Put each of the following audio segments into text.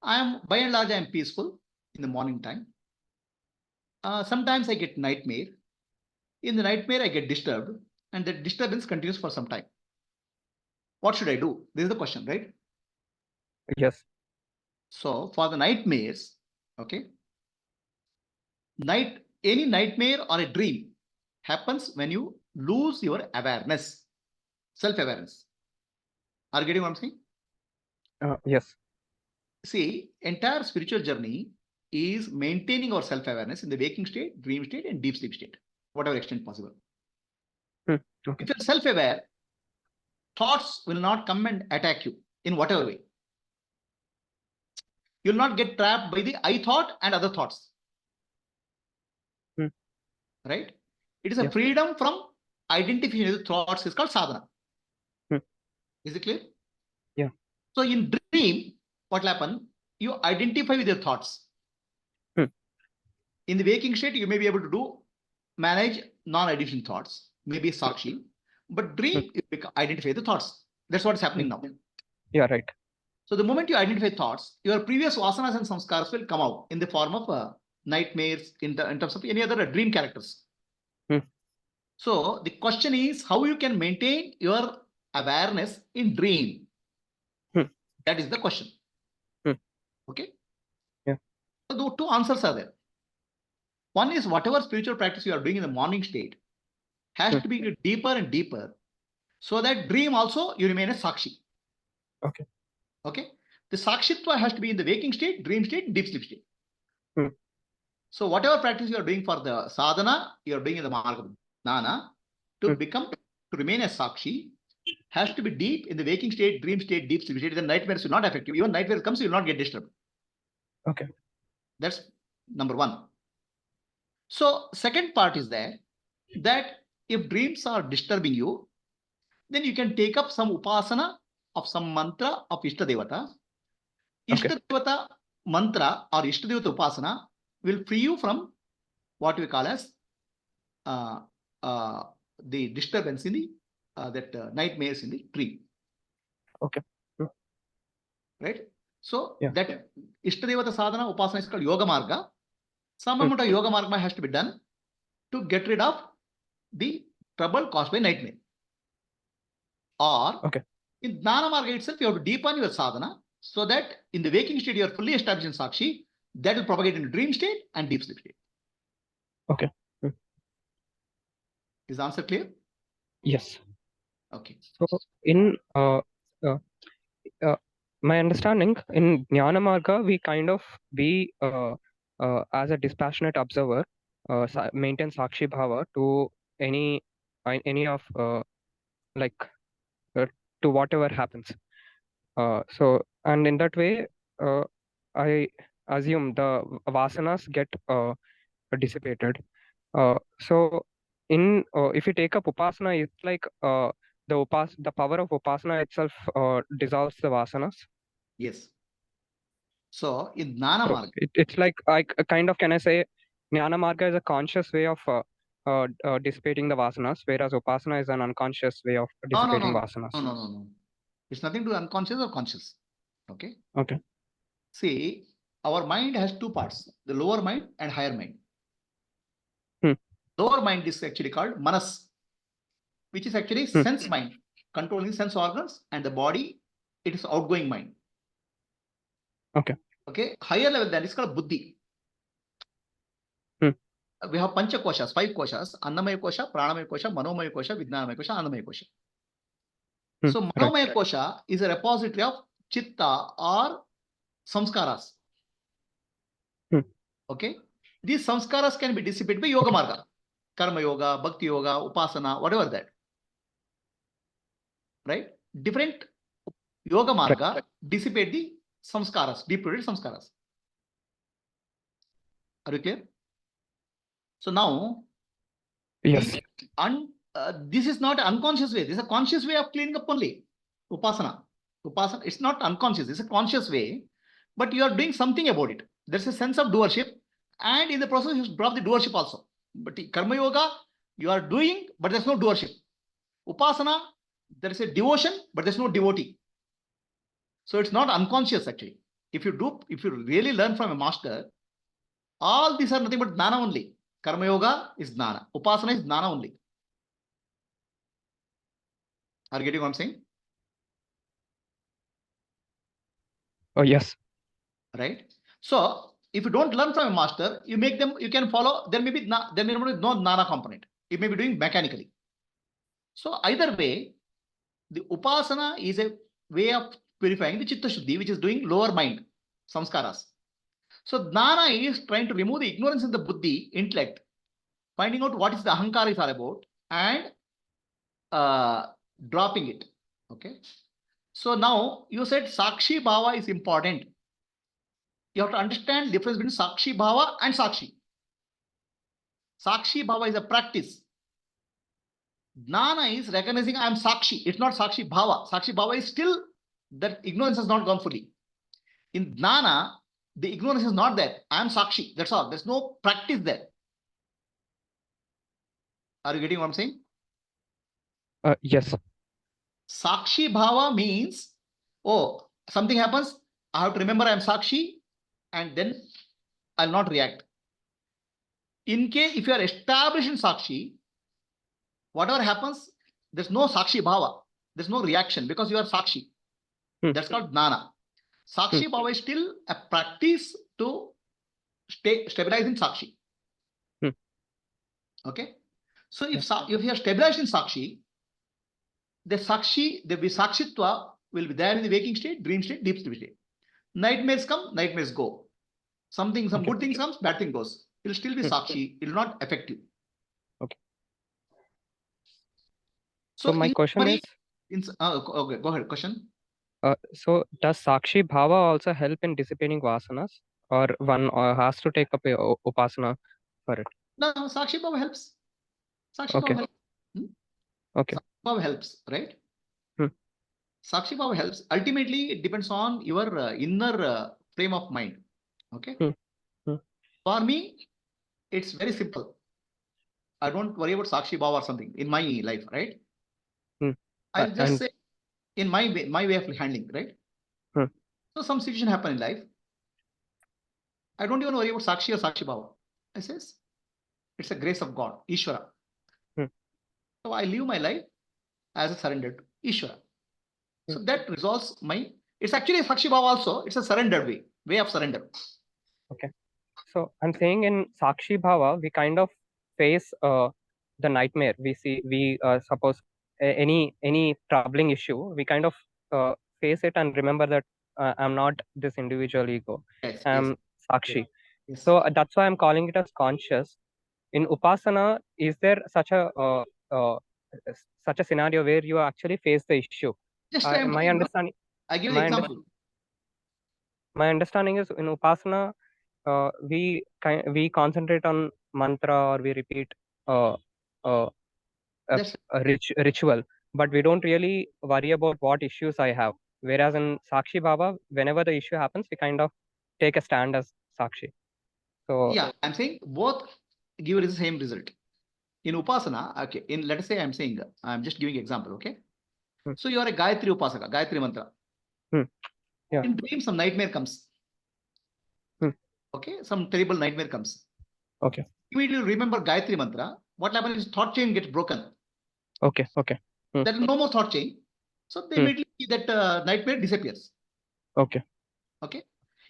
by and large, I am peaceful in the morning time. Sometimes I get nightmare. In the nightmare, I get disturbed, and the disturbance continues for some time. What should I do? This is the question, right? Yes. So for the nightmares, okay, any nightmare or a dream happens when you lose your awareness, self-awareness. Are you getting what I'm saying? Yes. See, entire spiritual journey is maintaining our self-awareness in the waking state, dream state, and deep sleep state, whatever extent possible. Okay. If you're self-aware, thoughts will not come and attack you in whatever way. You'll not get trapped by the I thought and other thoughts. Right? It is a freedom from identification with thoughts is called sadhana. Is it clear? Yeah. So in dream, what will happen? You identify with your thoughts. In the waking state, you may be able to manage non-identifying thoughts, maybe sakshi, but dream, you identify the thoughts. That's what's happening now. Yeah, right. So the moment you identify thoughts, your previous vasanas and samskaras will come out in the form of nightmares, in terms of any other dream characters. So the question is how you can maintain your awareness in dream. That is the question. Okay. Yeah. So the two answers are there. One is whatever spiritual practice you are doing in the morning state has to be deeper and deeper, so that dream also you remain a sakshi. Okay. Okay. The sakshitva has to be in the waking state, dream state, deep sleep state. So whatever practice you are doing for the sadhana, you are doing in the marga jnana, to remain a sakshi, has to be deep in the waking state, dream state, deep sleep state. Then nightmares will not affect you. Even nightmares comes, you will not get disturbed. Okay. That's number one. So second part is that if dreams are disturbing you, then you can take up some upasana of some mantra of Ishtadevata. Ishtadevata mantra or Ishtadevata upasana will free you from what we call as the disturbance in the nightmares in the dream. Okay. Right? So that Ishtadevata sadhana upasana is called yoga marga. Some amount of yoga marga has to be done to get rid of the trouble caused by nightmare. Or in Jnana Marga itself, you have to deepen your sadhana so that in the waking state, you are fully established in Sakshi. That will propagate in the dream state and deep sleep state. Okay. Is the answer clear? Yes. Okay. So in my understanding, in Jnana Marga, we kind of as a dispassionate observer, maintain Sakshi Bhava to any of to whatever happens. So, and in that way, I assume the vasanas get dissipated. So, if you take up upasana, it's like the power of upasana itself dissolves the vasanas. Yes. So in Jnana Marga, it's like can I say Jnana Marga is a conscious way of dissipating the vasanas, whereas upasana is an unconscious way of dissipating vasanas. No. It's nothing to do unconscious or conscious. Okay. Okay. See, our mind has two parts: the lower mind and higher mind. Lower mind is actually called manas, which is actually sense mind, controlling sense organs, and the body, it is outgoing mind. Okay. Okay. Higher level than is called buddhi. We have pancha koshas, 5 koshas: annamaya kosha, pranamaya kosha, manomaya kosha, vijnanamaya kosha, annamaya kosha. So manomaya kosha is a repository of chitta or samskaras. Okay. These samskaras can be dissipated by yoga marga, karma yoga, bhakti yoga, upasana, whatever that. Right? Different yoga marga dissipate the samskaras, deep-rooted samskaras. Are you clear? So now, yes, this is not an unconscious way. This is a conscious way of cleaning up only. Upasana. Upasana, it's not unconscious. It's a conscious way, but you are doing something about it. There's a sense of doership, and in the process, you drop the doership also. But karma yoga, you are doing, but there's no doership. Upasana, there is a devotion, but there's no devotee. So it's not unconscious actually. if you really learn from a master, all these are nothing but jnana only. Karma yoga is jnana. Upasana is jnana only. Are you getting what I'm saying? Oh, yes. Right. So if you don't learn from a master, you can follow, there may be no jnana component. It may be doing mechanically. So either way, the upasana is a way of purifying the chitta shuddhi, which is doing lower mind, samskaras. So jnana is trying to remove the ignorance in the buddhi, intellect, finding out what is the ahankara is all about, and dropping it. Okay. So now you said sakshi bhava is important. You have to understand the difference between sakshi bhava and sakshi. Sakshi bhava is a practice. Jnana is recognizing I am sakshi. It's not sakshi bhava. Sakshi bhava is still that ignorance has not gone fully. In jnana, the ignorance is not there. I am sakshi. That's all. There's no practice there. Are you getting what I'm saying? Yes. Sakshi bhava means, oh, something happens, I have to remember I am sakshi, and then I'll not react. In case if you are established in sakshi, whatever happens, there's no sakshi bhava. There's no reaction because you are sakshi. That's called jnana. Sakshi bhava is still a practice to stabilize in sakshi. Okay. So if you are stabilized in sakshi, the sakshitva will be there in the waking state, dream state, deep sleep state. Nightmares come, nightmares go. Some good things comes, bad thing goes. It will still be sakshi. It will not affect you. Okay. So my question is, okay, go ahead. Question. So does sakshi bhava also help in dissipating vasanas, or one has to take up a upasana for it? No, sakshi bhava helps. Sakshi Okay. bhava helps. Okay. Sakshi bhava helps, right? Sakshi bhava helps. Ultimately, it depends on your inner frame of mind. Okay. For me, it's very simple. I don't worry about sakshi bhava or something in my life, right? I'll just say in my way of handling, right? So some situation happen in life. I don't even worry about sakshi or sakshi bhava. I says it's a grace of God, Ishvara. So I live my life as a surrendered to Ishvara. So that resolves it's actually a sakshi bhava also. It's a surrendered way of surrender. Okay. So I'm saying in sakshi bhava, we kind of face the nightmare. We suppose any troubling issue, we kind of face it and remember that I'm not this individual ego. I'm sakshi. Yes. So that's why I'm calling it as conscious. In upasana, is there such a scenario where you actually face the issue? My understanding. I give an example. My understanding is in upasana, we concentrate on mantra, or we repeat a ritual, but we don't really worry about what issues I have. Whereas in sakshi bhava, whenever the issue happens, we kind of take a stand as sakshi. So yeah, I'm saying both give the same result. In upasana, okay, let us say I'm just giving example, okay? So you are a Gayatri upasaka, Gayatri mantra. Yeah. In dream, some nightmare comes. Okay, some terrible nightmare comes. Okay. Immediately remember Gayatri mantra. What happens is thought chain gets broken. Okay. There is no more thought chain. So immediately that nightmare disappears. Okay.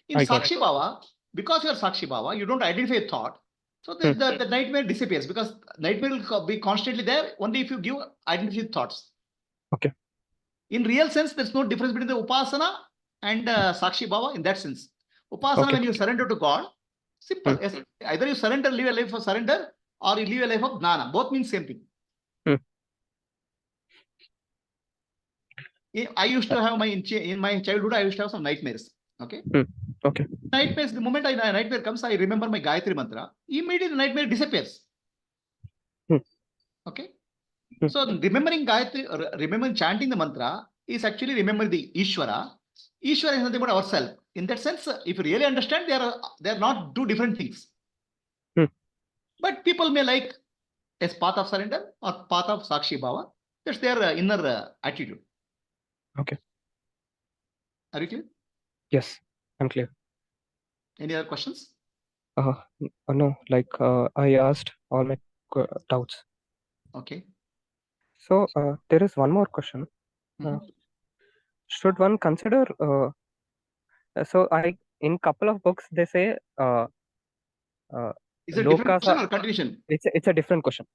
In sakshi bhava, because you are sakshi bhava, you don't identify a thought. So the nightmare disappears because nightmare will be constantly there only if you give identified thoughts. Okay. In real sense, there's no difference between the upasana and sakshi bhava in that sense. Upasana, when you surrender to God, simple. Either you surrender, live a life of surrender, or you live a life of jnana. Both mean same thing. I used to have in my childhood, I used to have some nightmares. Okay. Nightmares, the moment a nightmare comes, I remember my Gayatri mantra. Immediately the nightmare disappears. Okay. So remembering Gayatri, remembering chanting the mantra is actually remembering the Ishvara. Ishvara is nothing but ourselves. In that sense, if you really understand, they are not two different things. But people may like as path of surrender or path of sakshi bhava. That's their inner attitude. Okay. Are you clear? Yes, I'm clear. Any other questions? No, like I asked all my doubts. Okay. So there is one more question. Should one consider? So in couple of books they say Is it a different lokas question are, or continuation? it's a different question.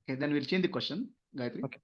Okay, then we'll change the question, Gayatri. Okay.